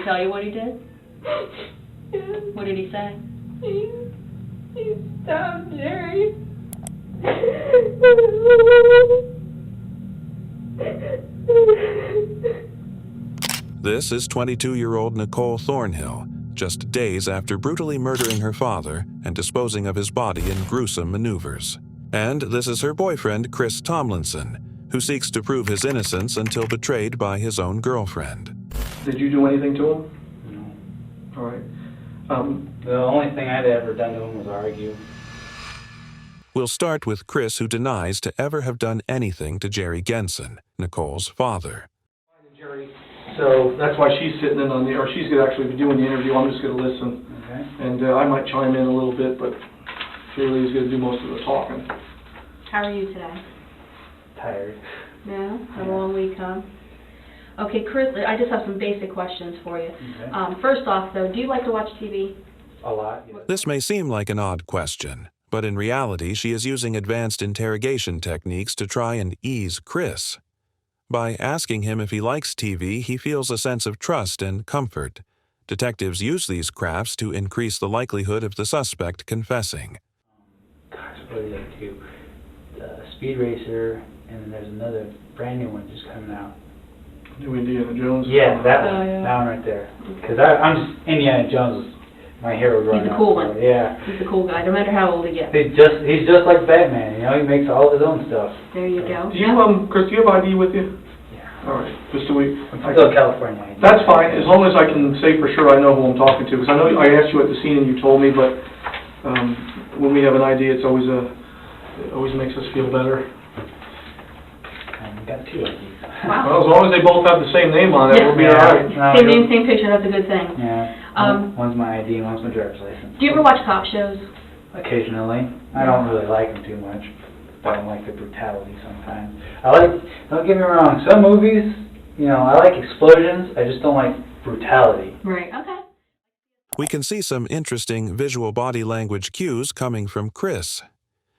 tell you what he did? Yeah. What did he say? He stabbed Jerry. This is 22-year-old Nicole Thornhill, just days after brutally murdering her father and disposing of his body in gruesome maneuvers. And this is her boyfriend, Chris Tomlinson, who seeks to prove his innocence until betrayed by his own girlfriend. Did you do anything to him? No. All right. The only thing I'd ever done to him was argue. We'll start with Chris, who denies to ever have done anything to Jerry Genson, Nicole's father. Jerry, so that's why she's sitting in on the, or she's going to actually be doing the interview. I'm just going to listen. Okay. And I might chime in a little bit, but Shirley is going to do most of the talking. How are you today? Tired. Yeah? Had a long week, huh? Okay, Chris, I just have some basic questions for you. Okay. First off, though, do you like to watch TV? A lot. Yeah. This may seem like an odd question, but in reality, she is using advanced interrogation techniques to try and ease Chris. By asking him if he likes TV, he feels a sense of trust and comfort. Detectives use these crafts to increase the likelihood of the suspect confessing. Gosh, what are they two? Speed Racer, and then there's another brand new one just coming out. New Indiana Jones? Yeah, that one. Oh, yeah. That one right there. Because I'm just, Indiana Jones is my hero growing He's a up. cool So, one. yeah. He's a cool guy, no matter how old he gets. He's just like Batman, you know, he makes all his own stuff. There you go. Do you, Chris, do you have ID with you? Yeah. All right, just so we... I'm still California. That's fine, as long as I can say for sure I know who I'm talking to, because I know I asked you at the scene and you told me, but when we have an ID, it's always it always makes us feel better. We got two IDs. Wow. Well, as long as they both have the same name on it, we'll be all right. Same name, same picture, that's a good thing. Yeah. One's my ID and one's my driver's license. Do you ever watch cop shows? Occasionally. I don't really like them too much. I don't like the brutality sometimes. Don't get me wrong, some movies, you know, I like explosions, I just don't like brutality. Right, okay. We can see some interesting visual body language cues coming from Chris.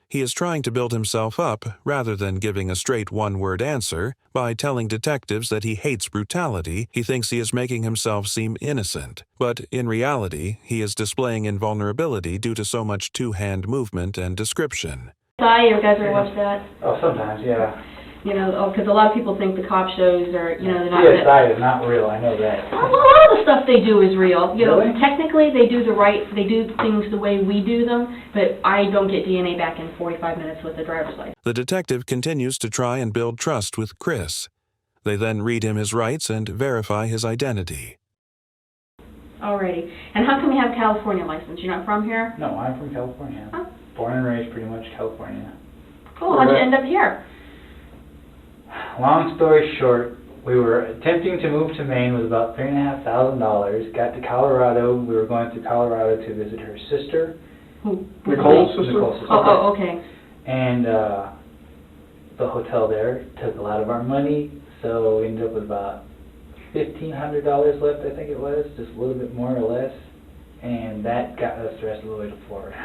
He is trying to build himself up rather than giving a straight one-word answer. By telling detectives that he hates brutality, he thinks he is making himself seem innocent. But in reality, he is displaying invulnerability due to so much two-hand movement and description. You guys ever watch that? Oh, sometimes, yeah. You know, because a lot of people think the cop shows are, you know, they're not... CSI is not real, I know that. Well, a lot of the stuff they do is real. You know, Really? technically they do things the way we do them, but I don't get DNA back in 45 minutes with a driver's license. The detective continues to try and build trust with Chris. They then read him his rights and verify his identity. Alrighty. And how come you have a California license? You're not from here? No, I'm from California. Oh. Born and raised pretty much California. Cool. How'd you end up here? Long story short, we were attempting to move to Maine with about $3,500. Got to Colorado. We were going to Colorado to visit her sister. Who? Nicole's sister? Nicole's sister. Oh, okay. And the hotel there took a lot of our money, so we ended up with about $1,500 left, I think it was, just a little bit more or less. And that got us the rest of the way to Florida.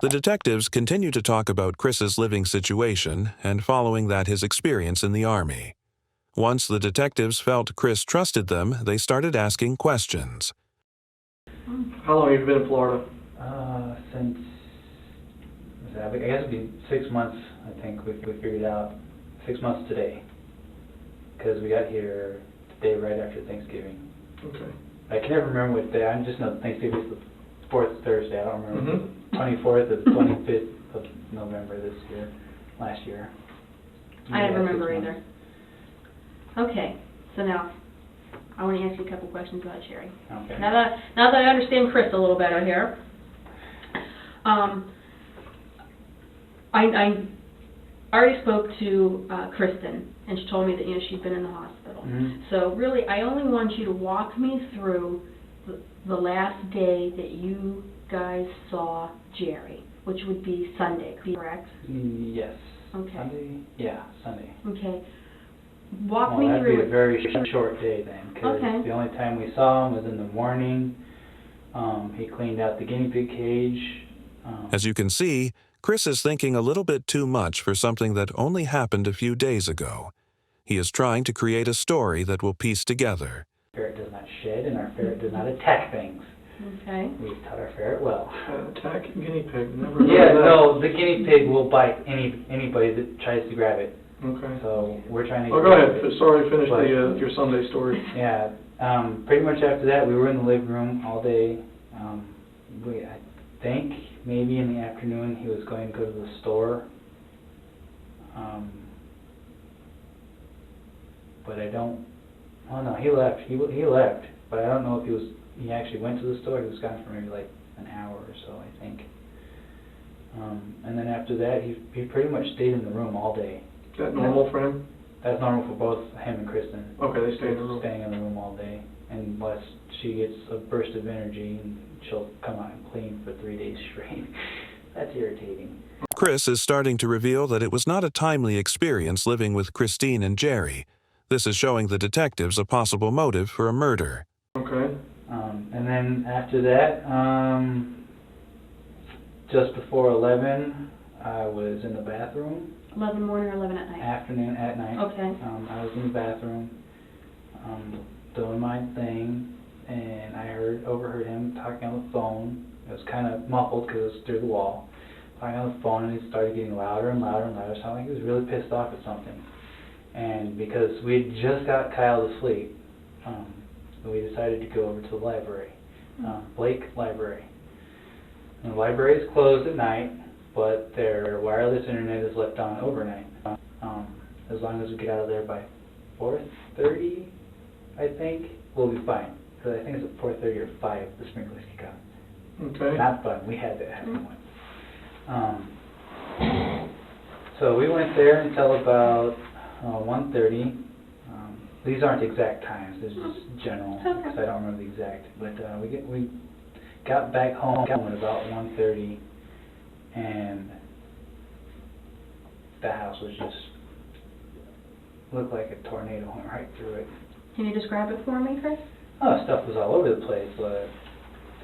The detectives continue to talk about Chris's living situation and following that his experience in the Army. Once the detectives felt Chris trusted them, they started asking questions. How long have you been in Florida? Since, I guess it'd be 6 months, I think we figured out. 6 months today. Because we got here the day right after Thanksgiving. Okay. I can never remember what day. I just know Thanksgiving is the 4th Thursday. I don't remember. Mm-hmm. 24th or the 25th of November this year, last year. I don't remember 6 either. Okay, so now, I want to ask you a couple questions about Sherry. months. Okay. Now that I understand Chris a little better here, I already spoke to Kristen, and she told me that, you know, she'd been in the hospital. Mhm. So really, I only want you to walk me through the last day that you guys saw Jerry, which would be Sunday, correct? Yes. Okay. Sunday? Yeah, Sunday. Okay. Walk Well, me that'd through be a it. very short day then, because Okay. the only time we saw him was in the morning. He cleaned out the guinea pig cage. As you can see, Chris is thinking a little bit too much for something that only happened a few days ago. He is trying to create a story that will piece together. ferret does not shed, and our ferret does not attack things. Okay. We've taught our ferret well. Attack a guinea pig, never heard Yeah, of that. no, the guinea pig will bite anybody that tries to grab it. Okay. So we're trying to. Oh, go ahead, sorry, finish But- your Sunday story. Yeah, pretty much after that, we were in the living room all day. I think maybe in the afternoon he was going to go to the store. But I don't, oh no, he left. He left, but I don't know if he actually went to the store. He was gone for maybe like an hour or so, I think. And then after that, he pretty much stayed in the room all day. Is that normal for him? That's normal for both him and Kristen. Okay, they stay in the room. Staying in the room all day, unless she gets a burst of energy and she'll come out and clean for 3 days straight. That's irritating. Chris is starting to reveal that it was not a timely experience living with Christine and Jerry. This is showing the detectives a possible motive for a murder. Okay. And then after that, just before 11, I was in the bathroom. 11 morning or 11 at night? Afternoon, at night. Okay. I was in the bathroom, doing my thing, and I overheard him talking on the phone. It was kind of muffled because it was through the wall. Talking on the phone, and he started getting louder and louder and louder, sounding like he was really pissed off at something. And because we had just got Kyle to sleep, we decided to go over to the library, Blake Library. And the library is closed at night, but their wireless internet is left on overnight. As long as we get out of there by 4:30, I think, we'll be fine. Because I think it's at 4:30 or 5 the sprinklers kick on. Okay. Not fun. We had to have one. So we went there until about 1:30. These aren't exact times. This is just general, because I don't remember the exact. But we got back home at about 1:30, and the house was just looked like a tornado went right through it. Can you describe it for me, Chris? Oh, stuff was all over the place. The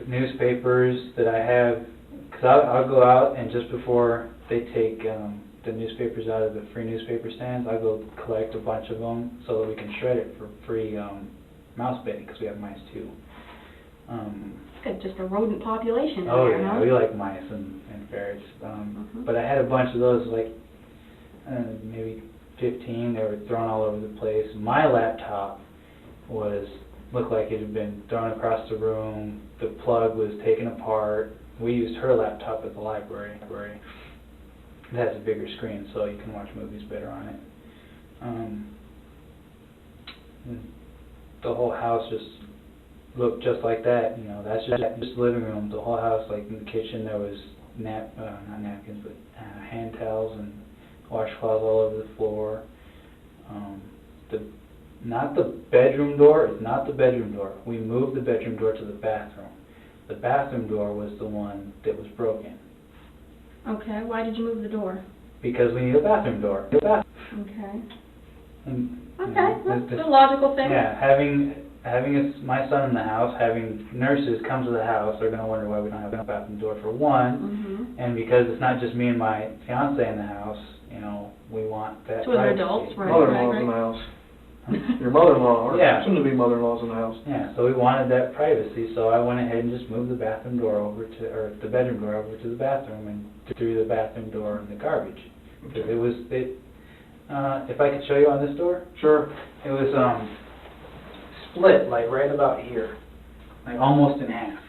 newspapers that I have, because I'll go out and just before they take the newspapers out of the free newspaper stands, I'll go collect a bunch of them so that we can shred it for free mouse bedding, because we have mice too. Good, just a rodent population Oh there, yeah, huh? we like mice and ferrets. But I had a bunch of those, like maybe 15. They were thrown all over the place. My laptop looked like it had been thrown across the room. The plug was taken apart. We used her laptop at the library. It has a bigger screen, so you can watch movies better on it. The whole house just looked just like that. You know, that's just the living room. The whole house, like in the kitchen, there was not napkins, but hand towels and washcloths all over the floor. Not the bedroom door. It's not the bedroom door. We moved the bedroom door to the bathroom. The bathroom door was the one that was broken. Okay, why did you move the door? Because we need a bathroom door. Okay. And, Okay, that's a logical thing. Yeah, having my son in the house, having nurses come to the house, they're going to wonder why we don't have a bathroom door for one. And because it's not just me and my fiance in the house, you know, we want that Two other privacy. adults, right? Mother-in-law's in the house. Your mother-in-law, or Yeah. soon-to-be mother-in-law's in the house. Yeah, so we wanted that privacy, so I went ahead and just moved the bathroom door over to, or the bedroom door over to the bathroom and threw the bathroom door in the garbage. Because if I could show you on this door, Sure. it was split like right about here, like almost in half.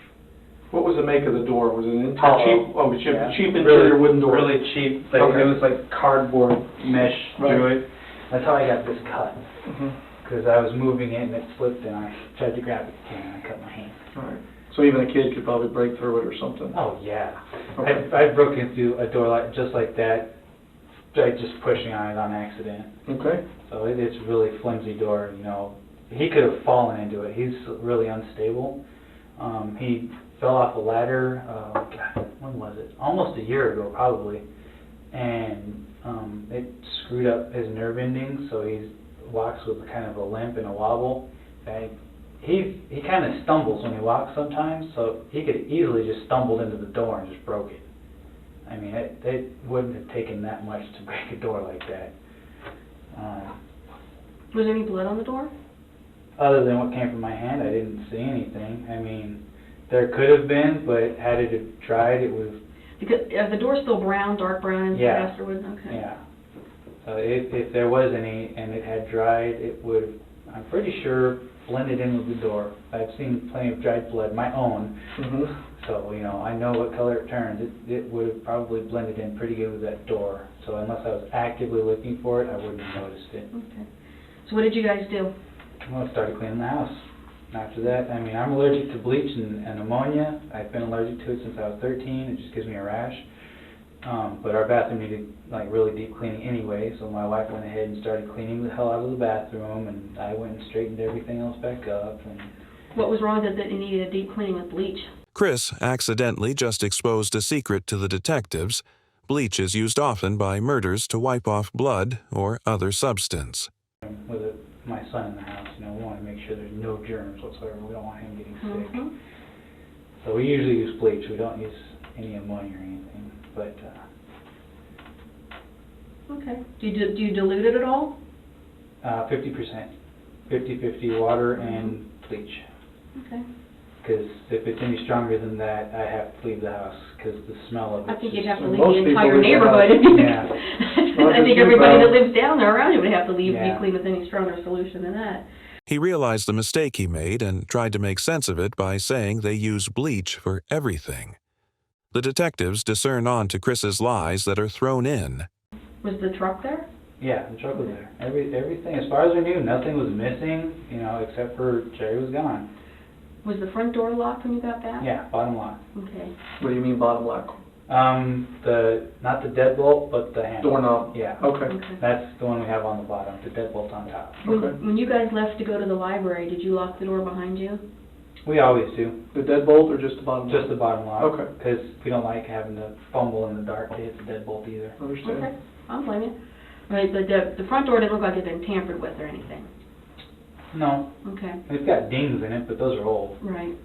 What was the make of the door? Was it an Hollow. cheap interior wooden door? Really cheap. Like, Okay. It was like cardboard mesh Right. through it. That's how I got this cut. Mhm. Because I was moving it and it slipped and I tried to grab it and I cut my hand. All right. So even a kid could probably break through it or something. Oh yeah. Okay. I've broken through a door just like that, like just pushing on it on accident. Okay. So it's a really flimsy door, you know. He could have fallen into it. He's really unstable. He fell off a ladder, God, when was it? Almost a year ago, probably. And it screwed up his nerve endings, so he walks with kind of a limp and a wobble. And he kind of stumbles when he walks sometimes, so he could easily just stumbled into the door and just broke it. I mean, it wouldn't have taken that much to break a door like that. Was there any blood on the door? other than what came from my hand, I didn't see anything. I mean, there could have been, but had it have dried, it would have... Because, is the door still brown, dark brown inside Yeah. afterwards? Okay. Yeah. So if there was any and it had dried, it would have, I'm pretty sure, blended in with the door. I've seen plenty of dried blood, my own. Mm-hmm. So, you know, I know what color it turns. It would have probably blended in pretty good with that door. So unless I was actively looking for it, I wouldn't have noticed it. Okay. So what did you guys do? Well, I started cleaning the house. After that, I mean, I'm allergic to bleach and ammonia. I've been allergic to it since I was 13. It just gives me a rash. But our bathroom needed, like, really deep cleaning anyway, so my wife went ahead and started cleaning the hell out of the bathroom, and I went and straightened everything else back up. And What was wrong that it needed a deep cleaning with bleach? Chris accidentally just exposed a secret to the detectives. Bleach is used often by murders to wipe off blood or other substance. with my son in the house, you know, we want to make sure there's no germs whatsoever. We don't want him getting sick. Mm-hmm. So we usually use bleach. We don't use any ammonia or anything. But Okay. Do you dilute it at all? 50%, 50-50 water and bleach. Okay. Because if it's any stronger than that, I have to leave the house because the smell of it. I think you'd have to So leave most the people entire leave the neighborhood. house. Yeah. I think everybody that lives down there around you would have to leave Yeah. be clean with any stronger solution than that. He realized the mistake he made and tried to make sense of it by saying they use bleach for everything. The detectives discern on to Chris's lies that are thrown in. Was the truck there? Yeah, the truck was there. Everything, as far as we knew, nothing was missing, you know, except for Jerry was gone. Was the front door locked when you got back? Yeah, bottom lock. Okay. What do you mean bottom lock? Not the deadbolt, but the handle. Doorknob? Yeah. Okay. Okay. That's the one we have on the bottom, the deadbolt on top. Okay. When you guys left to go to the library, did you lock the door behind you? We always do, The deadbolt or just the bottom lock? just the bottom lock. Okay. Because we don't like having to fumble in the dark to hit the deadbolt either. Understand. Okay, I don't blame you. Right, but the front door didn't look like it had been tampered with or anything. No, Okay, it's got dings in it, but those are old. right,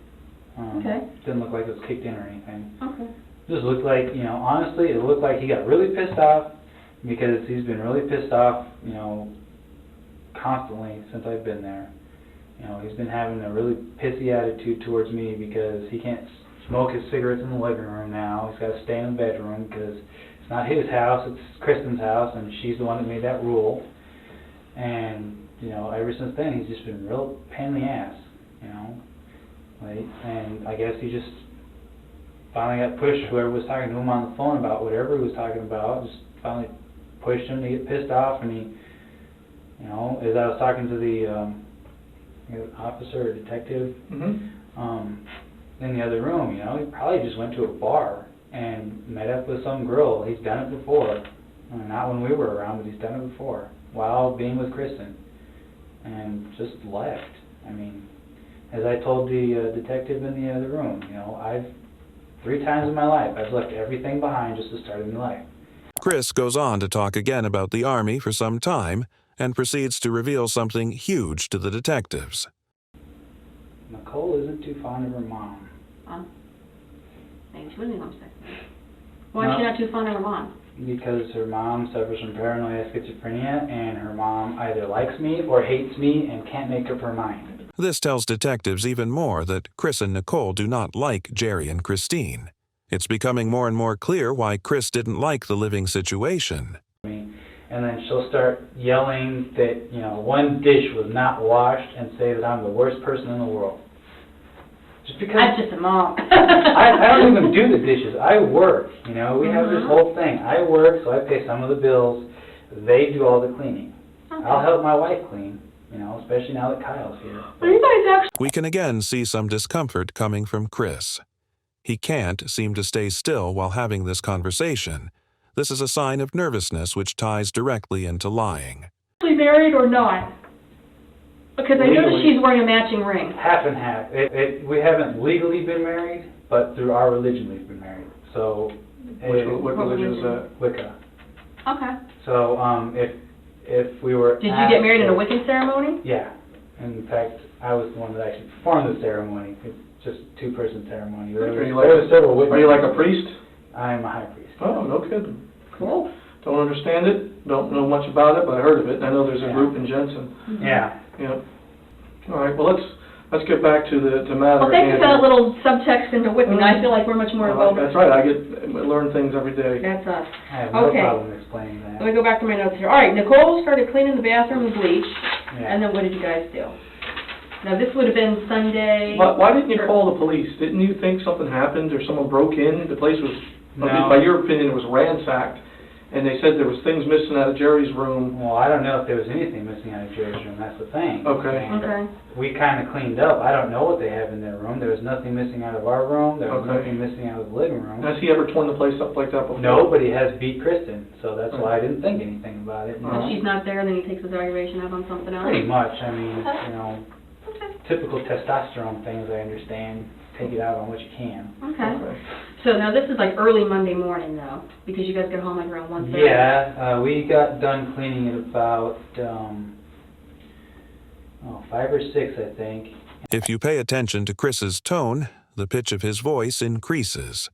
Okay. Didn't look like it was kicked in or anything. okay. Just looked like, you know, honestly, it looked like he got really pissed off because he's been really pissed off, you know, constantly since I've been there. You know, he's been having a really pissy attitude towards me because he can't smoke his cigarettes in the living room now. He's got to stay in the bedroom because it's not his house, it's Kristen's house, and she's the one that made that rule. And, you know, ever since then, he's just been real pain in the ass, you know. Like, and I guess he just finally got pushed. Whoever was talking to him on the phone about whatever he was talking about, just finally pushed him to get pissed off. And he, you know, as I was talking to the officer or detective in the other room, you know, he probably just went to a bar and met up with some girl. He's done it before. Not when we were around, but he's done it before while being with Kristen. And just left. I mean, as I told the detective in the other room, you know, 3 times in my life, I've left everything behind just to start a new life. Chris goes on to talk again about the Army for some time and proceeds to reveal something huge to the detectives. Nicole isn't too fond of her mom. Maybe she wasn't homesick. Why is she not too fond of her mom? Because her mom suffers from paranoid schizophrenia, and her mom either likes me or hates me and can't make up her mind. This tells detectives even more that Chris and Nicole do not like Jerry and Christine. It's becoming more and more clear why Chris didn't like the living situation. And then she'll start yelling that, you know, one dish was not washed and say that I'm the worst person in the world. Just because I'm just a mom. I don't even do the dishes. I work, you know. We have this whole thing. I work, so I pay some of the bills. They do all the cleaning. Okay. I'll help my wife clean, you know, especially now that Kyle's here. Well, you guys actually... We can again see some discomfort coming from Chris. He can't seem to stay still while having this conversation. This is a sign of nervousness which ties directly into lying. married or not? Because I noticed Legally. she's wearing a matching ring. Half and half. We haven't legally been married, but through our religion we've been married. So, What religion is that? Wicca. Okay. So, if we were Did you get married in a Wiccan ceremony? Yeah. In fact, I was the one that actually performed the ceremony. It's just a two-person ceremony. There were several witnesses. Are you like a priest? I am a high priest. Oh, no kidding. Cool. Don't understand it, don't know much about it, but I heard of it. I know there's a group in Jensen. Yeah. Yeah. All right, well, let's get back to the matter. Well, thank you for that little subtext into whipping. I feel like we're much more involved. That's right, I learn things every day. That's us. I have no Okay. problem explaining that. Let me go back to my notes here. All right, Nicole started cleaning the bathroom with bleach, Yeah. and then what did you guys do? Now, this would have been Sunday. Why didn't you call the police? Didn't you think something happened or someone broke in? The place was, No. by your opinion, it was ransacked, and they said there was things missing out of Jerry's room. Well, I don't know if there was anything missing out of Jerry's room, that's the thing. Okay. And Okay. we kind of cleaned up. I don't know what they have in their room. There was nothing missing out of our room. There was Okay. nothing missing out of the living room. Has he ever torn the place up like that before? Nobody has beat Kristen, so that's why I didn't think anything about it. If she's not there, then he takes his aggravation out on something else. Pretty much, I mean, Okay. you know, Okay. typical testosterone things, I understand. Take it out on what you can. Okay. Okay. So now this is like early Monday morning though, because you guys get home like around 1:30. Yeah, we got done cleaning at about, 5 or 6, I think. If you pay attention to Chris's tone, the pitch of his voice increases.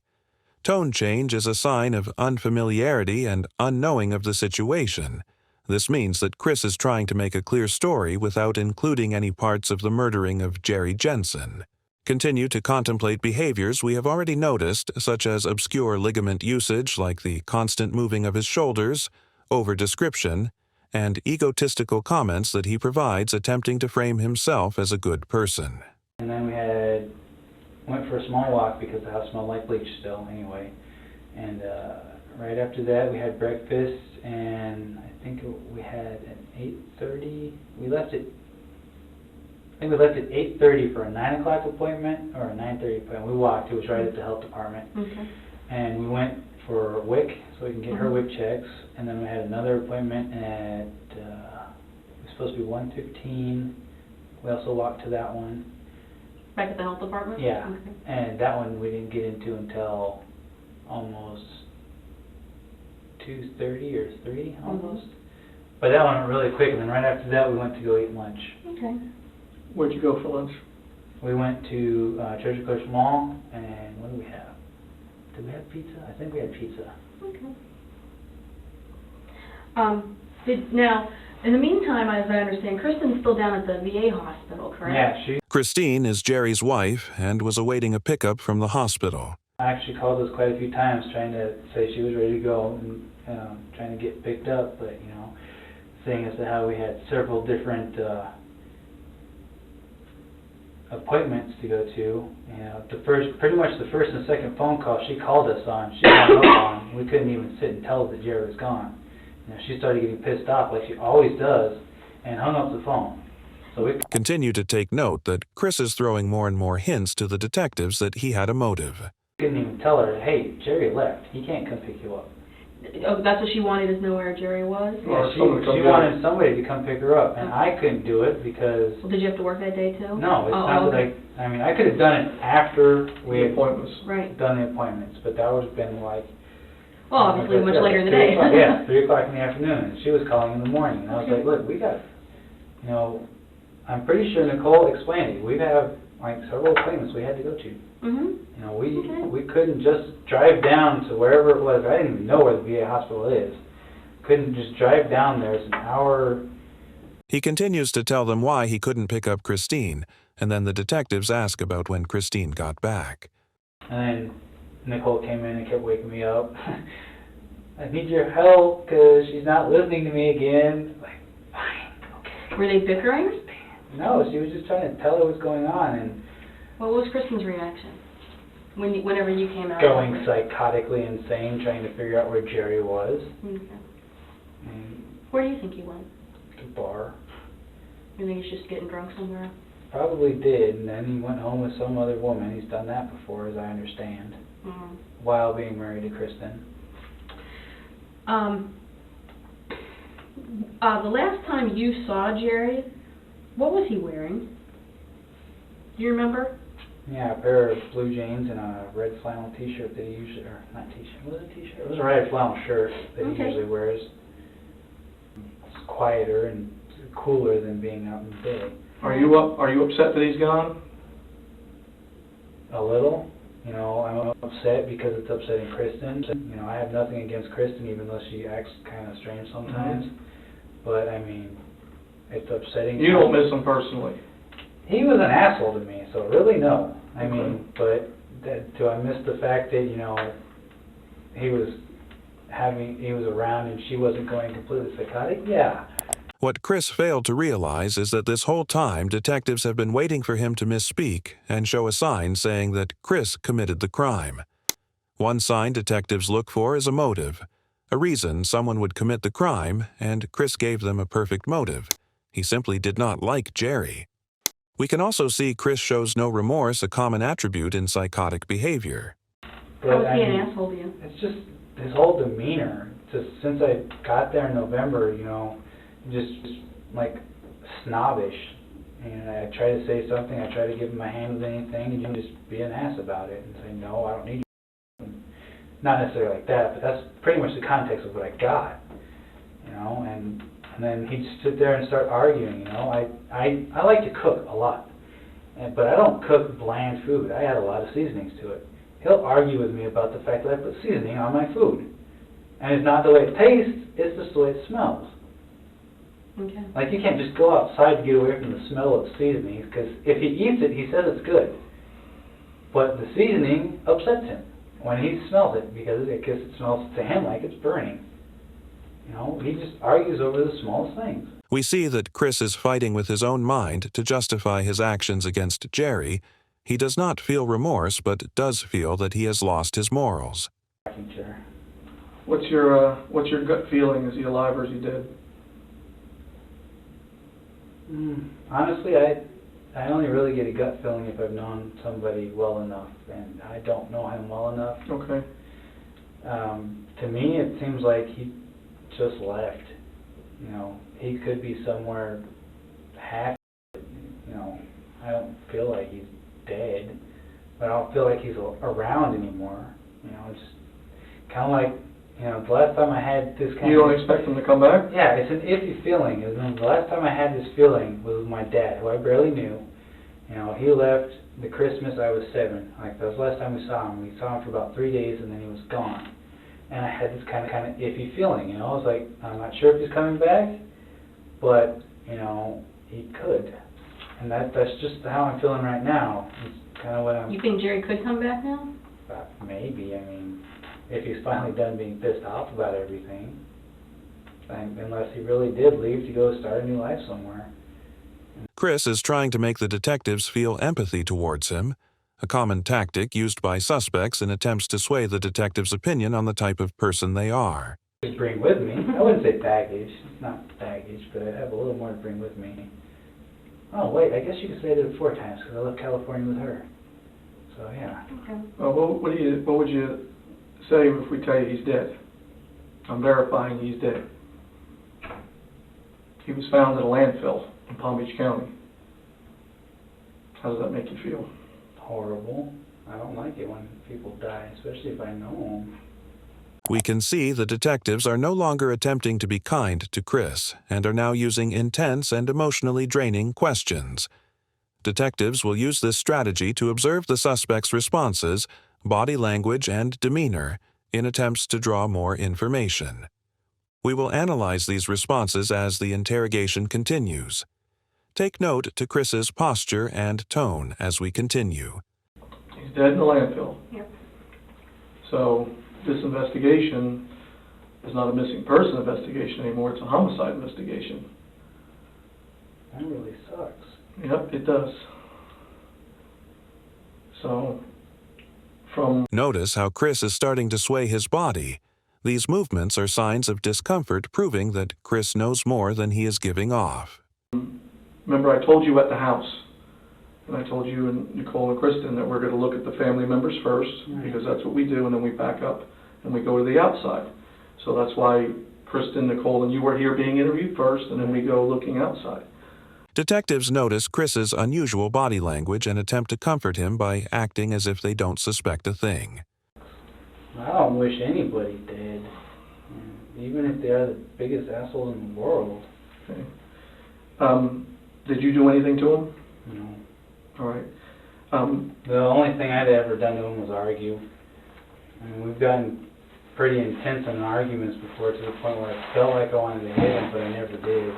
Tone change is a sign of unfamiliarity and unknowing of the situation. This means that Chris is trying to make a clear story without including any parts of the murdering of Jerry Jensen. Continue to contemplate behaviors we have already noticed, such as obscure ligament usage like the constant moving of his shoulders, over-description, and egotistical comments that he provides attempting to frame himself as a good person. And then we went for a small walk because the house smelled like bleach still anyway. And right after that we had breakfast, and I think we had at 8:30, we left at 8:30 for a 9 o'clock appointment, or a 9:30 appointment. We walked, it was right at the health department. Okay. And we went for WIC, so we can get her WIC checks, and then we had another appointment at, it was supposed to be 1:15. We also walked to that one. Back at the health department? Yeah, Okay. and that one we didn't get into until almost 2:30 or 3, almost. But that one went really quick, and then right after that we went to go eat lunch. Okay. Where'd you go for lunch? We went to Treasure Coast Mall, and what did we have? Did we have pizza? I think we had pizza. Okay. Now, in the meantime, as I understand, Kristen's still down at the VA hospital, correct? Yeah, Christine is Jerry's wife and was awaiting a pickup from the hospital. I actually called us quite a few times trying to say she was ready to go and trying to get picked up, but, you know, seeing as to how we had several different appointments to go to, you know, pretty much the first and second phone call she called us on, she hung up on. We couldn't even sit and tell her that Jerry was gone. You know, she started getting pissed off like she always does and hung up the phone. So we Continue to take note that Chris is throwing more and more hints to the detectives that he had a motive. couldn't even tell her, hey, Jerry left. He can't come pick you up. Oh, that's what she wanted, is know where Jerry was? Or Yeah, someone to come she get wanted somebody to come pick her up, and I couldn't do it because, Well, did you have to work that day too? no, it's Oh, not okay. that I mean, I could have done it after we The had appointments. Right. done the appointments, but that would have been like, Well, obviously like I much said, later in the 3 day. o'clock, yeah, 3 o'clock in the afternoon, and she was calling in the morning, and I was Okay. like, look, we got, you know, I'm pretty sure Nicole explained it, we have like several appointments we had to go to. Mm-hmm. You know, Okay. we couldn't just drive down to wherever it was. I didn't even know where the VA hospital is. Couldn't just drive down there. It's an hour. He continues to tell them why he couldn't pick up Christine, and then the detectives ask about when Christine got back. And then Nicole came in and kept waking me up. I need your help because she's not listening to me again. Like, fine, okay. Were they bickering? No, she was just trying to tell her what's going on and What was Kristen's reaction whenever you came out? going psychotically insane, trying to figure out where Jerry was. Okay. And Where do you think he went? the bar. You think he's just getting drunk somewhere? Probably did, and then he went home with some other woman. He's done that before, as I understand, Mm. while being married to Kristen. The last time you saw Jerry, what was he wearing? Do you remember? Yeah, a pair of blue jeans and a red flannel T-shirt that he usually, or not T-shirt, was it a T-shirt? It was a red flannel shirt that he Okay. usually wears. It's quieter and cooler than being out in the day. Are you upset that he's gone? A little. You know, I'm upset because it's upsetting Kristen. You know, I have nothing against Kristen, even though she acts kind of strange sometimes. But, I mean, it's upsetting. You don't miss him personally? he was an asshole to me, so really no. I mean, but do I miss the fact that, you know, he was around and she wasn't going completely psychotic? Yeah. What Chris failed to realize is that this whole time detectives have been waiting for him to misspeak and show a sign saying that Chris committed the crime. One sign detectives look for is a motive, a reason someone would commit the crime, and Chris gave them a perfect motive. He simply did not like Jerry. We can also see Chris shows no remorse, a common attribute in psychotic behavior. How was he an asshole to you? It's just his whole demeanor. Just since I got there in November, you know, just like snobbish. And I try to say something, I try to give him my hand with anything, and you just be an ass about it and say, no, I don't need you. Not necessarily like that, but that's pretty much the context of what I got. You know, and then he'd sit there and start arguing, you know. I like to cook a lot, but I don't cook bland food. I add a lot of seasonings to it. He'll argue with me about the fact that I put seasoning on my food. And it's not the way it tastes, it's just the way it smells. Okay. Like, you can't just go outside to get away from the smell of seasonings, because if he eats it, he says it's good. But the seasoning upsets him when he smells it, because it smells to him like it's burning. You know, he just argues over the smallest things. We see that Chris is fighting with his own mind to justify his actions against Jerry. He does not feel remorse, but does feel that he has lost his morals. What's your gut feeling? Is he alive or is he dead? Honestly, I only really get a gut feeling if I've known somebody well enough, and I don't know him well enough. Okay. To me, it seems like he just left. You know, he could be somewhere half. You know, I don't feel like he's dead, but I don't feel like he's around anymore. You know, it's kind of like, you know, the last time I had this kind of... You don't expect him to come back? Yeah, it's an iffy feeling. The last time I had this feeling was with my dad, who I barely knew. You know, he left the Christmas I was 7. Like, that was the last time we saw him. We saw him for about 3 days, and then he was gone. And I had this kind of iffy feeling, you know. I was like, I'm not sure if he's coming back, but, you know, he could. And that's just how I'm feeling right now. It's kind of what I'm... You think Jerry could come back now? Maybe. I mean, if he's finally done being pissed off about everything. Unless he really did leave to go start a new life somewhere. Chris is trying to make the detectives feel empathy towards him, a common tactic used by suspects in attempts to sway the detective's opinion on the type of person they are. To bring with me, I wouldn't say baggage. It's not baggage, but I have a little more to bring with me. Oh, wait, I guess you could say I did it 4 times, because I left California with her. So, yeah. Okay. What would you say if we tell you he's dead? I'm verifying he's dead. He was found in a landfill in Palm Beach County. How does that make you feel? Horrible. I don't like it when people die, especially if I know them. We can see the detectives are no longer attempting to be kind to Chris and are now using intense and emotionally draining questions. Detectives will use this strategy to observe the suspect's responses, body language, and demeanor in attempts to draw more information. We will analyze these responses as the interrogation continues. Take note to Chris's posture and tone as we continue. He's dead in the landfill. Yep. So this investigation is not a missing person investigation anymore, it's a homicide investigation. That really sucks. Yep, it does. So, Notice how Chris is starting to sway his body. These movements are signs of discomfort, proving that Chris knows more than he is giving off. Remember I told you at the house, and I told you and Nicole and Kristen that we're going to look at the family members first, because that's what we do, and then we back up and we go to the outside. So that's why Kristen, Nicole, and you were here being interviewed first, and then we go looking outside. Detectives notice Chris's unusual body language and attempt to comfort him by acting as if they don't suspect a thing. I don't wish anybody dead, even if they're the biggest assholes in the world. Okay. Did you do anything to him? No. All right. The only thing I'd ever done to him was argue. I mean, we've gotten pretty intense in arguments before, to the point where I felt like I wanted to hit him, but I never did.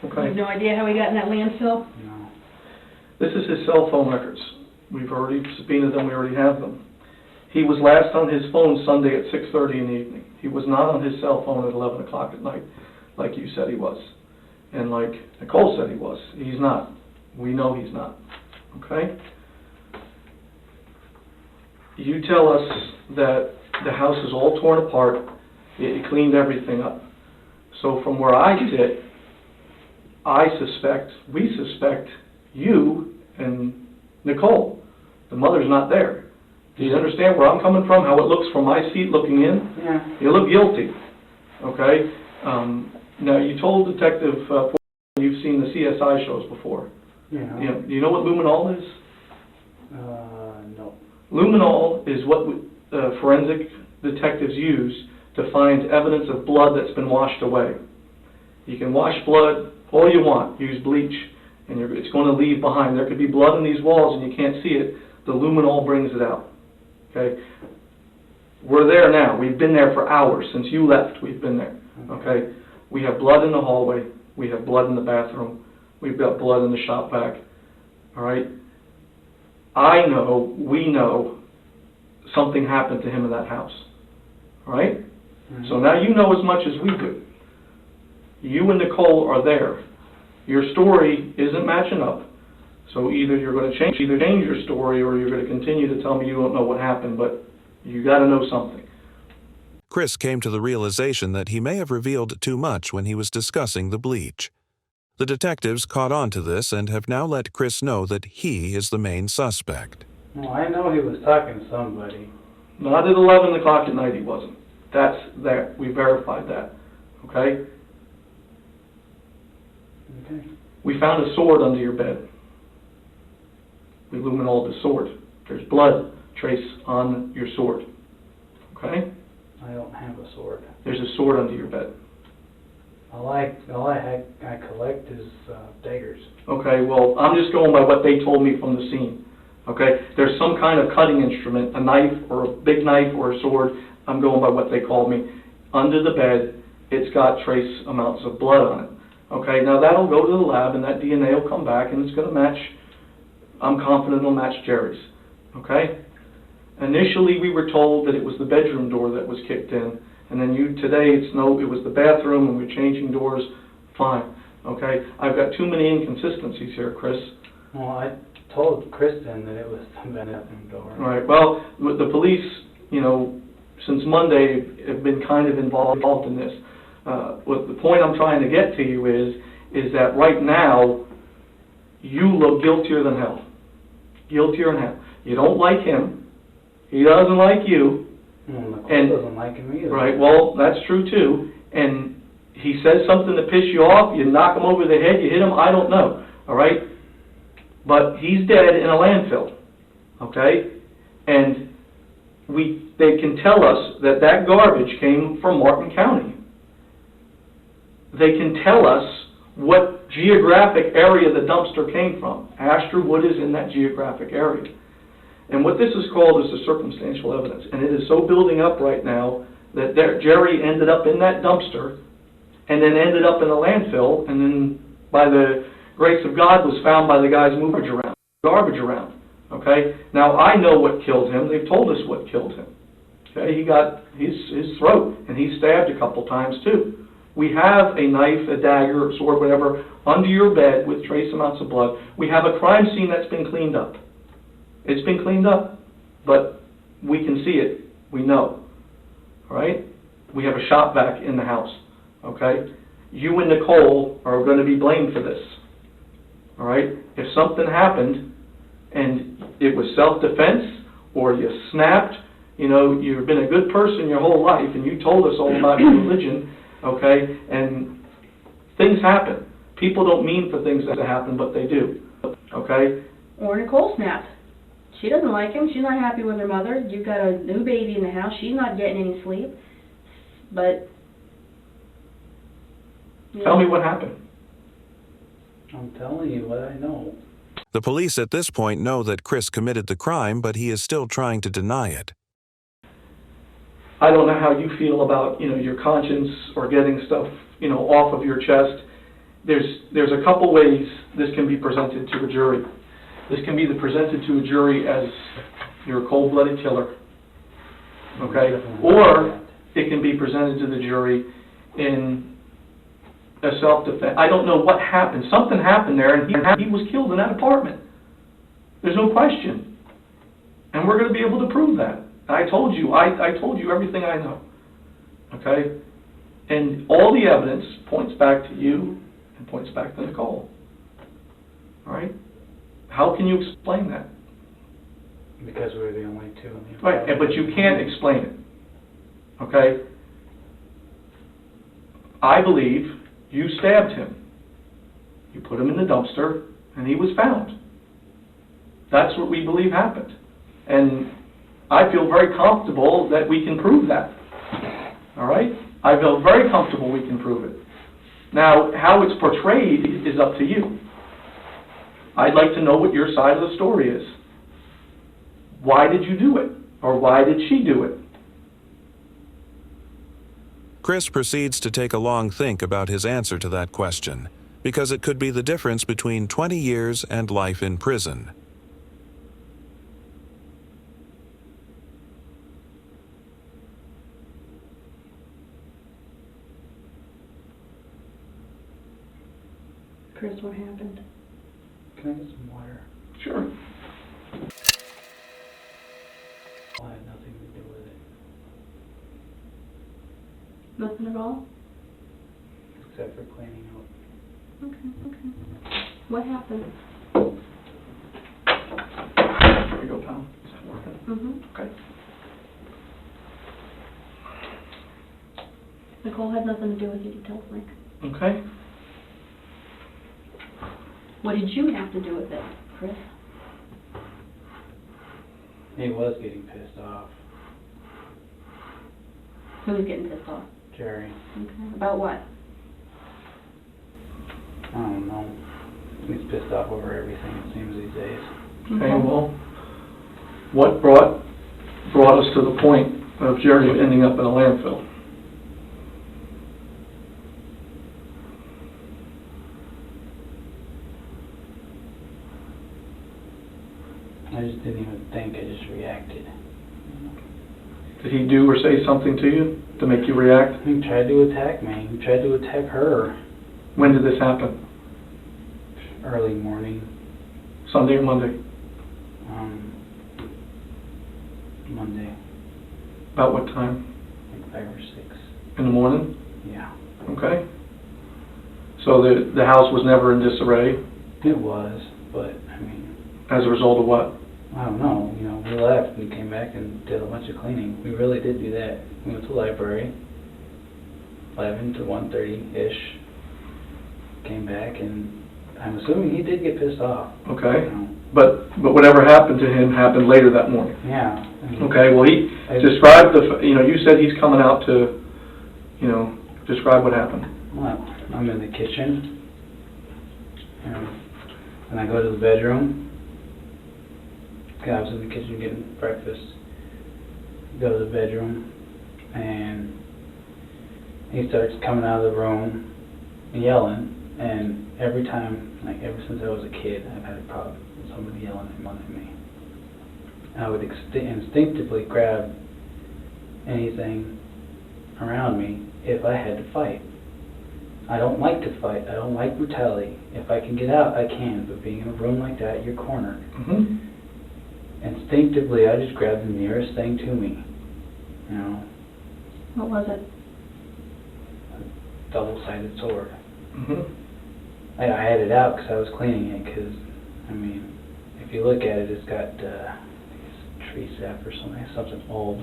You have no idea how he got in that landfill? No. This is his cell phone records. We've already subpoenaed them, we already have them. He was last on his phone Sunday at 6:30 in the evening. He was not on his cell phone at 11 o'clock at night, like you said he was. And like Nicole said he was. He's not. We know he's not. Okay? You tell us that the house is all torn apart, you cleaned everything up. So from where I sit, we suspect you and Nicole. The mother's not there. Do you understand where I'm coming from, how it looks from my seat looking in? Yeah. You look guilty, okay? Now, you told Detective you've seen the CSI shows before. Yeah. Do you know what luminol is? No. Luminol is what forensic detectives use to find evidence of blood that's been washed away. You can wash blood all you want, use bleach, and it's going to leave behind. There could be blood in these walls and you can't see it. The luminol brings it out. Okay? We're there now. We've been there for hours. Since you left, we've been there. Okay? We have blood in the hallway. We have blood in the bathroom. We've got blood in the shop vac. All right? I know, we know, something happened to him in that house. All right? Mm-hmm. So now you know as much as we do. You and Nicole are there. Your story isn't matching up. So either you're going to change your story or you're going to continue to tell me you don't know what happened, but you got to know something. Chris came to the realization that he may have revealed too much when he was discussing the bleach. The detectives caught on to this and have now let Chris know that he is the main suspect. Well, I know he was talking to somebody. Not at 11 o'clock at night he wasn't. That's there. We verified that. Okay? Okay. We found a sword under your bed. We luminoled the sword. There's blood trace on your sword. Okay? I don't have a sword. There's a sword under your bed. All I collect is daggers. Okay, well, I'm just going by what they told me from the scene. Okay? There's some kind of cutting instrument, a knife or a big knife or a sword. I'm going by what they called me. Under the bed, it's got trace amounts of blood on it. Okay, now that'll go to the lab and that DNA will come back and it's going to match, I'm confident it'll match Jerry's. Okay? Initially we were told that it was the bedroom door that was kicked in, and then today it was the bathroom and we're changing doors. Fine. Okay? I've got too many inconsistencies here, Chris. Well, I told Kristen that it was the bathroom door. All right, well, the police, since Monday have been kind of involved in this. What the point I'm trying to get to you is that right now, you look guiltier than hell. Guiltier than hell. You don't like him. He doesn't like you. Nicole doesn't like him either. Right, well, that's true too. And he says something to piss you off, you knock him over the head, you hit him, I don't know. All right? But he's dead in a landfill. Okay? And they can tell us that garbage came from Martin County. They can tell us what geographic area the dumpster came from. Astor Wood is in that geographic area. And what this is called is the circumstantial evidence. And it is so building up right now that Jerry ended up in that dumpster and then ended up in a landfill and then by the grace of God was found by the guys moving garbage around. Okay? Now I know what killed him. They've told us what killed him. Okay? He got his throat and he's stabbed a couple times too. We have a knife, a dagger, a sword, whatever, under your bed with trace amounts of blood. We have a crime scene that's been cleaned up. It's been cleaned up, but we can see it. We know. All right? We have a shop vac in the house. Okay? You and Nicole are going to be blamed for this. All right? If something happened and it was self-defense or you snapped, you've been a good person your whole life and you told us all about your religion. Okay, and things happen. People don't mean for things to happen, but they do. Okay? Or Nicole snapped. She doesn't like him. She's not happy with her mother. You've got a new baby in the house. She's not getting any sleep. But... Tell me what happened. I'm telling you what I know. The police at this point know that Chris committed the crime, but he is still trying to deny it. I don't know how you feel about, your conscience or getting stuff, off of your chest. There's a couple ways this can be presented to a jury. This can be either presented to a jury as you're a cold-blooded killer, okay? Or it can be presented to the jury in a self-defense. I don't know what happened. Something happened there, and he was killed in that apartment. There's no question. And we're going to be able to prove that. I told you everything I know, okay? And all the evidence points back to you and points back to Nicole, all right? How can you explain that? Because we're the only two in the Right, apartment. but you can't explain it, okay? I believe you stabbed him. You put him in the dumpster, and he was found. That's what we believe happened. And I feel very comfortable that we can prove that, all right? I feel very comfortable we can prove it. Now, how it's portrayed is up to you. I'd like to know what your side of the story is. Why did you do it? Or why did she do it? Chris proceeds to take a long think about his answer to that question, because it could be the difference between 20 years and life in prison. Chris, what happened? Can I get some water? Sure. I had nothing to do with it, Nothing at all? except for cleaning up. Okay. What happened? There you go, pal. Is that working? Mm-hmm. Okay. Nicole had nothing to do with it, you told me. Okay. What did you have to do with it, Chris? He was getting pissed off, Who was getting pissed off? Jerry. Okay. About what? I don't know. He's pissed off over everything, it seems, these days. Okay, well, what brought us to the point of Jerry ending up in a landfill? I just didn't even think, I just reacted. Did he do or say something to you to make you react? He tried to attack me, he tried to attack her. When did this happen? Early morning, Sunday or Monday? Monday, About what time? like 5 or 6. In the morning? Yeah. Okay. So the house was never in disarray It was, but, I mean, as a result of what? I don't know, we left and came back and did a bunch of cleaning. We really did do that. We went to the library, 11 to 1:30-ish, came back, and I'm assuming he did get pissed off. Okay. But whatever happened to him happened later that morning. Yeah. I mean, Okay, well, he described you said he's coming out to, describe what happened. Well, I'm in the kitchen, and I go to the bedroom. I was in the kitchen getting breakfast. Go to the bedroom, and he starts coming out of the room and yelling. And every time, like ever since I was a kid, I've had a problem with somebody yelling at me. I would instinctively grab anything around me if I had to fight. I don't like to fight. I don't like brutality. If I can get out, I can. But being in a room like that, you're cornered. Mm-hmm. Instinctively, I just grabbed the nearest thing to me. What was it? A double-sided sword. Mm-hmm. I had it out because I was cleaning it. Because, if you look at it, it's got I think it's tree sap or something old.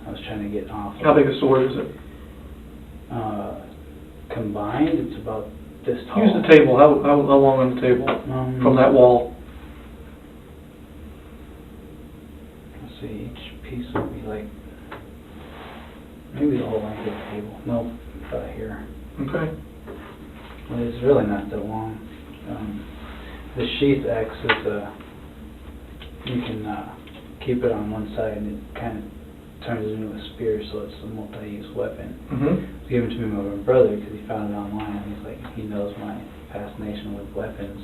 I was trying to get off. How big a sword is it? Combined, it's about this tall. Use the table. How long on the table? From that wall? Let's see, each piece would be like, maybe the whole length of the table. Nope, about here. Okay. Well, it's really not that long. The sheath acts as you can keep it on one side and it kind of turns it into a spear, so it's a multi-use weapon. Mm-hmm. It was given to me by my brother because he found it online. He's like, he knows my fascination with weapons.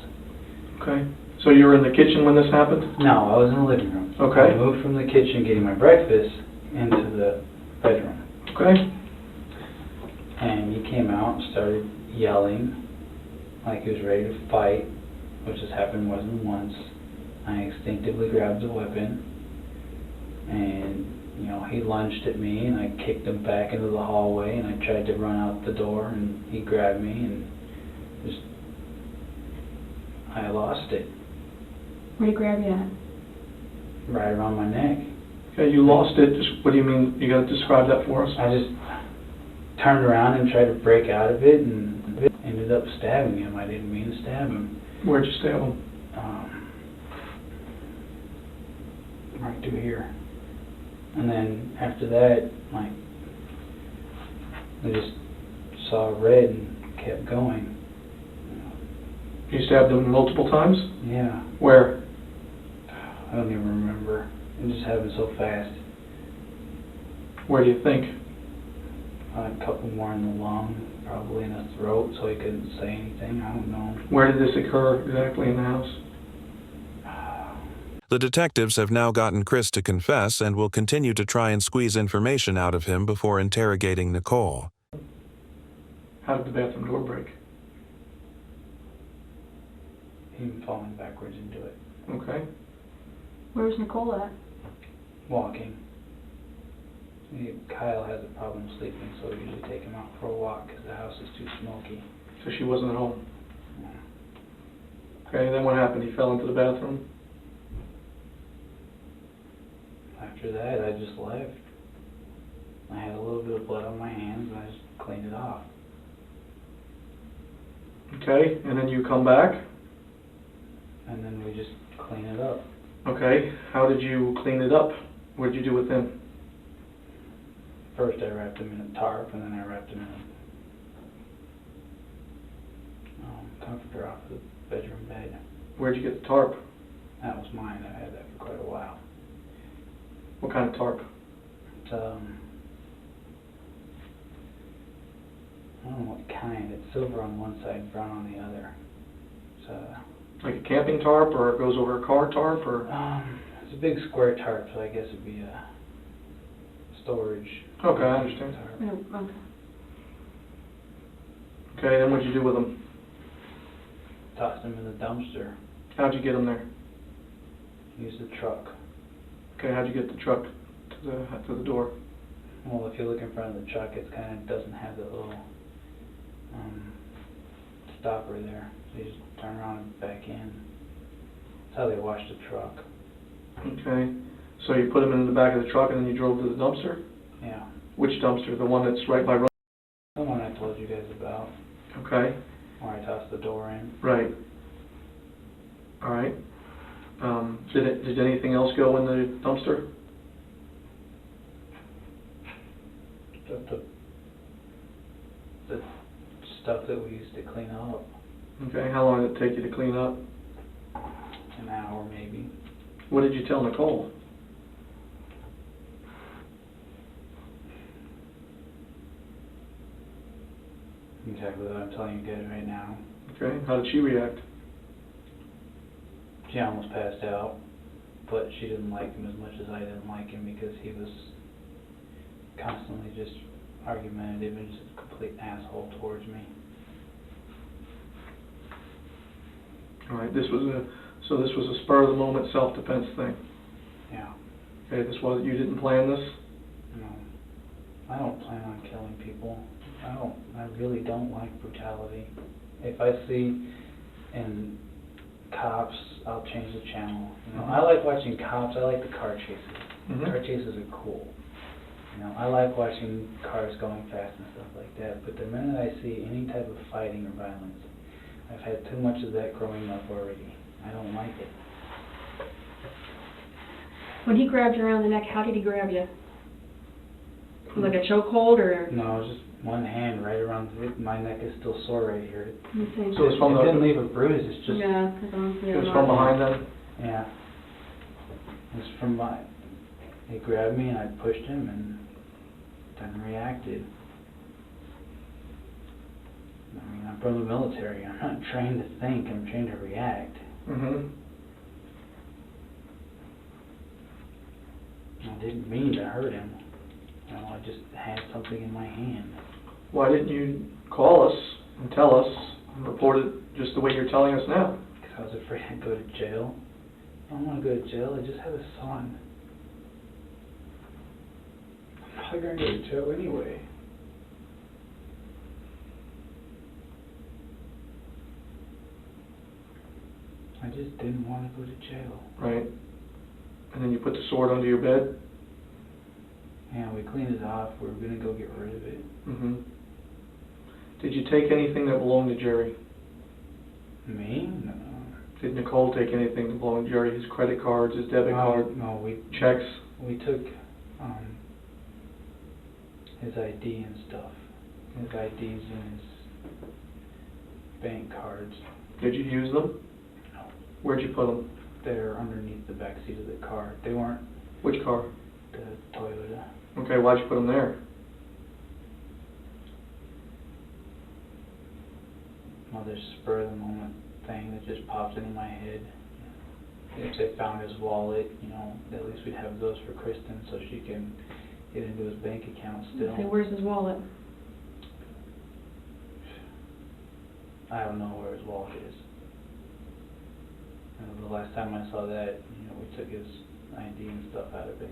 Okay. So you were in the kitchen when this happened? No, I was in the living room. Okay. I moved from the kitchen getting my breakfast into the bedroom. Okay. And he came out and started yelling like he was ready to fight, which has happened more than once. I instinctively grabbed the weapon, and he lunged at me, and I kicked him back into the hallway, and I tried to run out the door, and he grabbed me, and just I lost it Where did he grab you at? right around my neck. Okay, you lost it. Just, what do you mean? You got to describe that for us. I just turned around and tried to break out of it, and ended up stabbing him. I didn't mean to stab him. Where'd you stab him? Right through here. And then after that, like, I just saw red and kept going. You stabbed him multiple times? Yeah, Where? I don't even remember. It just happened so fast. Where do you think? A couple more in the lung, probably in the throat, so he couldn't say anything. I don't know. Where did this occur exactly in the house? The detectives have now gotten Chris to confess and will continue to try and squeeze information out of him before interrogating Nicole. How did the bathroom door break? Him falling backwards into it. Okay. Where was Nicole at? Walking. Kyle has a problem sleeping, so we usually take him out for a walk because the house is too smoky. So she wasn't at home. Yeah. Okay, then what happened? He fell into the bathroom? After that, I just left. I had a little bit of blood on my hands, and I just cleaned it off. Okay, and then you come back? And then we just clean it up. Okay, how did you clean it up? What did you do with him? First, I wrapped him in a tarp, and then I wrapped him in a comforter off the bedroom bed. Where'd you get the tarp? That was mine. I had that for quite a while. What kind of tarp? It's, I don't know what kind. It's silver on one side, brown on the other. It's Like a camping tarp, or it goes over a car tarp, or? it's a big square tarp, so I guess it'd be a storage. Okay, I understand. tarp. No, okay. Okay, then what'd you do with them? Tossed them in the dumpster. How'd you get them there? Used the truck. Okay, how'd you get the truck to the door? Well, if you look in front of the truck, it kind of doesn't have the little stopper there. So you just turn around and back in. That's how they wash the truck. Okay, so you put them in the back of the truck and then you drove to the dumpster? Yeah. Which dumpster? The one that's right by... The one I told you guys about, Okay, where I tossed the door in. right. All right. Did anything else go in the dumpster? The stuff that we used to clean up. Okay, how long did it take you to clean up? An hour maybe. What did you tell Nicole? Exactly what I'm telling you guys right now. Okay, how did she react? She almost passed out, but she didn't like him as much as I didn't like him because he was constantly just argumentative and just a complete asshole towards me. All right, this was a spur of the moment self-defense thing. Yeah. Okay, you didn't plan this? No. I don't plan on killing people. I really don't like brutality. If I see in cops, I'll change the channel. I like watching cops. I like the car chases. Mm-hmm. Car chases are cool. I like watching cars going fast and stuff like that. But the minute I see any type of fighting or violence, I've had too much of that growing up already. I don't like it. When he grabbed you around the neck, how did he grab you? Like a chokehold, or? No, it was just one hand right around my neck is still sore right here. So it's from It didn't leave a bruise. It's just Yeah, It was from behind then? yeah. It's from my. He grabbed me and I pushed him and then reacted. I mean, I'm from the military. I'm not trained to think. I'm trained to react. Mm-hmm. I didn't mean to hurt him. You know, I just had something in my hand. Why didn't you call us and tell us and report it just the way you're telling us now? Because I was afraid I'd go to jail. I don't want to go to jail. I just had a son. I'm probably going to go to jail anyway. I just didn't want to go to jail. Right. And then you put the sword under your bed? Yeah, we cleaned it off. We were going to go get rid of it. Mm-hmm. Did you take anything that belonged to Jerry? Me? No. Did Nicole take anything that belonged to Jerry? His credit cards, his debit card, No, checks? we took his ID and stuff. His IDs and his bank cards. Did you use them? No. Where'd you put them? They're underneath the back seat of the car. They weren't Which car? the Toyota. Okay, why'd you put them there? Well, there's a spur of the moment thing that just pops into my head. If they found his wallet, you know, at least we'd have those for Kristen so she can get into his bank account still. Say, where's his wallet? I don't know where his wallet is. And the last time I saw that, you know, we took his ID and stuff out of it.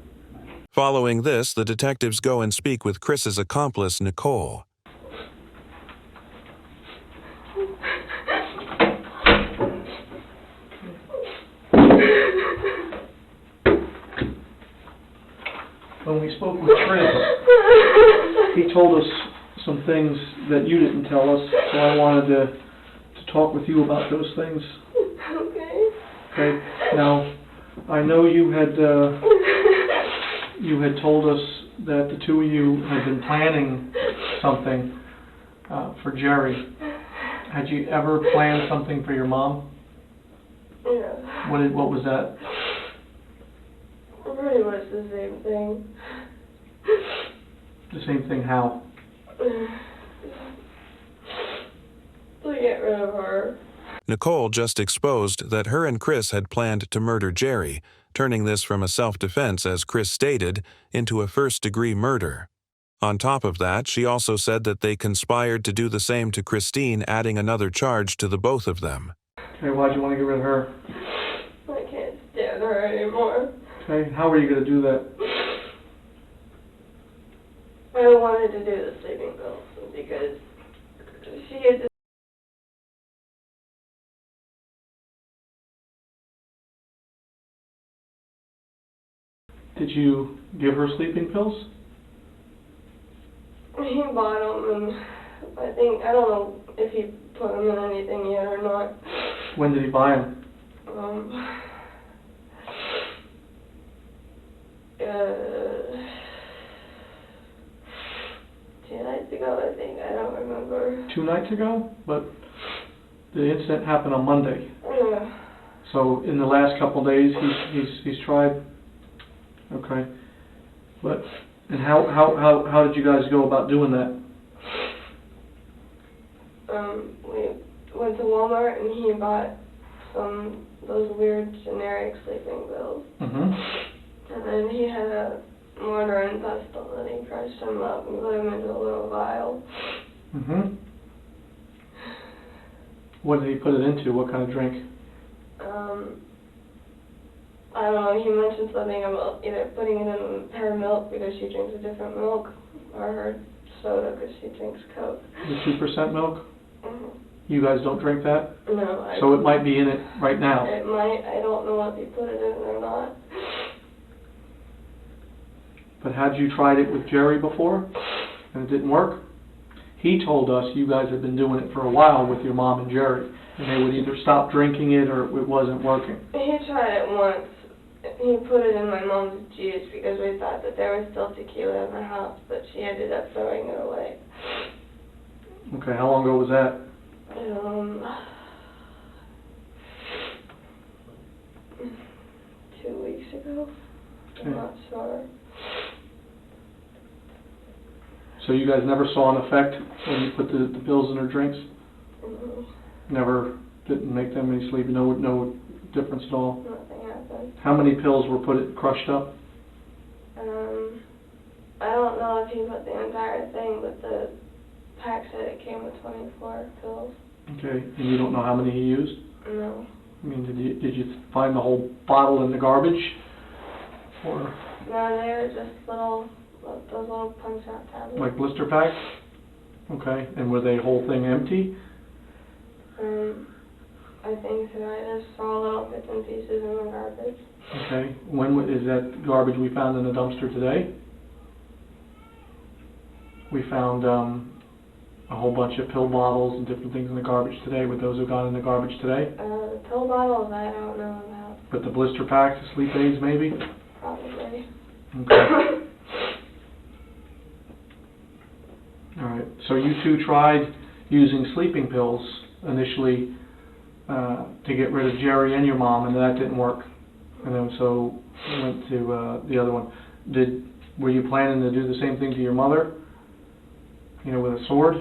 Following this, the detectives go and speak with Chris's accomplice, Nicole. When we spoke with Chris, he told us some things that you didn't tell us, so I wanted to talk with you about those things. Okay. Okay, now, I know you had told us that the two of you had been planning something for Jerry. Had you ever planned something for your mom? Yeah. What was that? Pretty much the same thing. The same thing how? To get rid of her. Nicole just exposed that her and Chris had planned to murder Jerry, turning this from a self-defense, as Chris stated, into a first-degree murder. On top of that, she also said that they conspired to do the same to Christine, adding another charge to the both of them. Okay, why'd you want to get rid of her? I can't stand her anymore. Okay, how are you going to do that? I wanted to do the sleeping pills because she had just Did you give her sleeping pills? he bought them, and I don't know if he put them in anything yet or not. When did he buy them? 2 nights ago, I think. I don't remember. 2 nights ago? But the incident happened on Monday. Yeah. So in the last couple of days, he's tried. Okay. But and how did you guys go about doing that? We went to Walmart and he bought those weird generic sleeping pills. Mm-hmm. And then he had a mortar and pestle and he crushed them up and put them into a little vial. Mm-hmm. What did he put it into? What kind of drink? I don't know, he mentioned something about either putting it in her milk because she drinks a different milk, or her soda because she drinks Coke. The 2% milk? Mm-hmm. You guys don't drink that? No. So it might be in it right now. It might. I don't know if he put it in or not. But had you tried it with Jerry before and it didn't work? He told us you guys had been doing it for a while with your mom and Jerry, and they would either stop drinking it or it wasn't working. He tried it once. He put it in my mom's juice because we thought that there was still tequila in the house, but she ended up throwing it away. Okay, how long ago was that? 2 weeks ago. I'm Okay. not sure. So you guys never saw an effect when you put the pills in her drinks? Mhm. Never, didn't make them any sleepy, no difference at all? Nothing happened. How many pills were crushed up? I don't know if he put the entire thing, but the pack said it came with 24 pills. Okay, and you don't know how many he used? No. I mean, did you find the whole bottle in the garbage? Or No, they were just those little punch-out tablets. like blister packs? Okay, and were the whole thing empty? I think so. I just saw little bits and pieces in the garbage. Okay, is that garbage we found in the dumpster today? We found a whole bunch of pill bottles and different things in the garbage today. Would those have gone in the garbage today? The pill bottles I don't know about. But the blister packs, the sleep aids maybe? Probably. Okay. Alright, so you two tried using sleeping pills initially to get rid of Jerry and your mom, and that didn't work. And then so you went to the other one. Were you planning to do the same thing to your mother? You know, with a sword?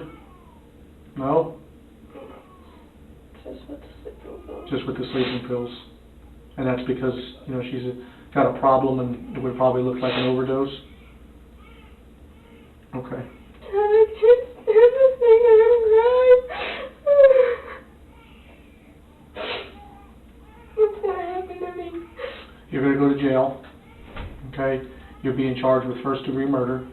No? Just with the sleeping pills. Just with the sleeping pills. And that's because, you know, she's got a problem and it would probably look like an overdose? Okay. I can't stand this thing. I'm crying. What's going to happen to me? You're going to go to jail. Okay? You're being charged with first-degree murder.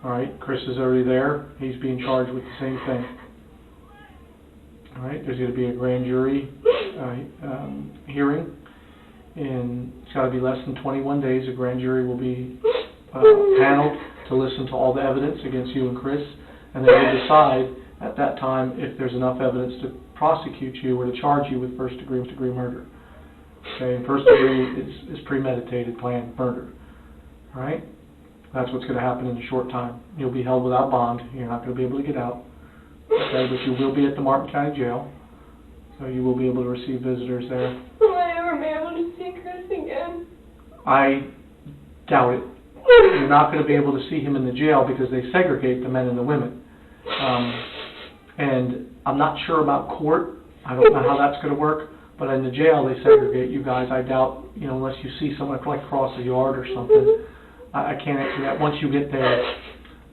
Alright, Chris is already there. He's being charged with the same thing. Alright, there's going to be a grand jury hearing, and it's got to be less than 21 days. A grand jury will be paneled to listen to all the evidence against you and Chris, and they will decide at that time if there's enough evidence to prosecute you or to charge you with first-degree murder. Okay, and first degree is premeditated, planned murder. Alright? That's what's going to happen in a short time. You'll be held without bond. You're not going to be able to get out. Okay, but you will be at the Martin County Jail. So you will be able to receive visitors there. Will I ever be able to see Chris again? I doubt it. You're not going to be able to see him in the jail because they segregate the men and the women. And I'm not sure about court. I don't know how that's going to work. But in the jail, they segregate you guys. I doubt, you know, unless you see someone like cross the yard or something. I can't answer that once you get there.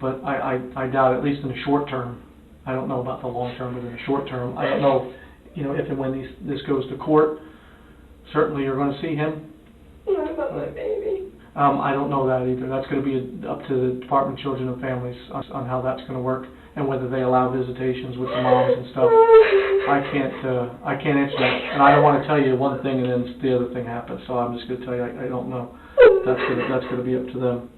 But I doubt, at least in the short term. I don't know about the long term, but in the short term, I don't know, you know, if and when this goes to court. Certainly you're going to see him. What about my baby? I don't know that either. That's going to be up to the Department of Children and Families on how that's going to work and whether they allow visitations with the moms and stuff. I can't answer that, and I don't want to tell you one thing and then the other thing happens. So I'm just going to tell you I don't know. That's going to be up to them.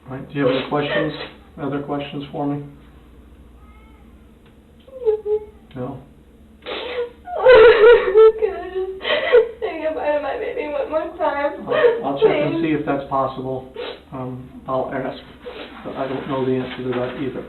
All right. Do you have any questions? Other questions for me? No. Can I just say goodbye to my baby one more time? I'll check and see if that's possible. I'll ask, but I don't know the answer to that either.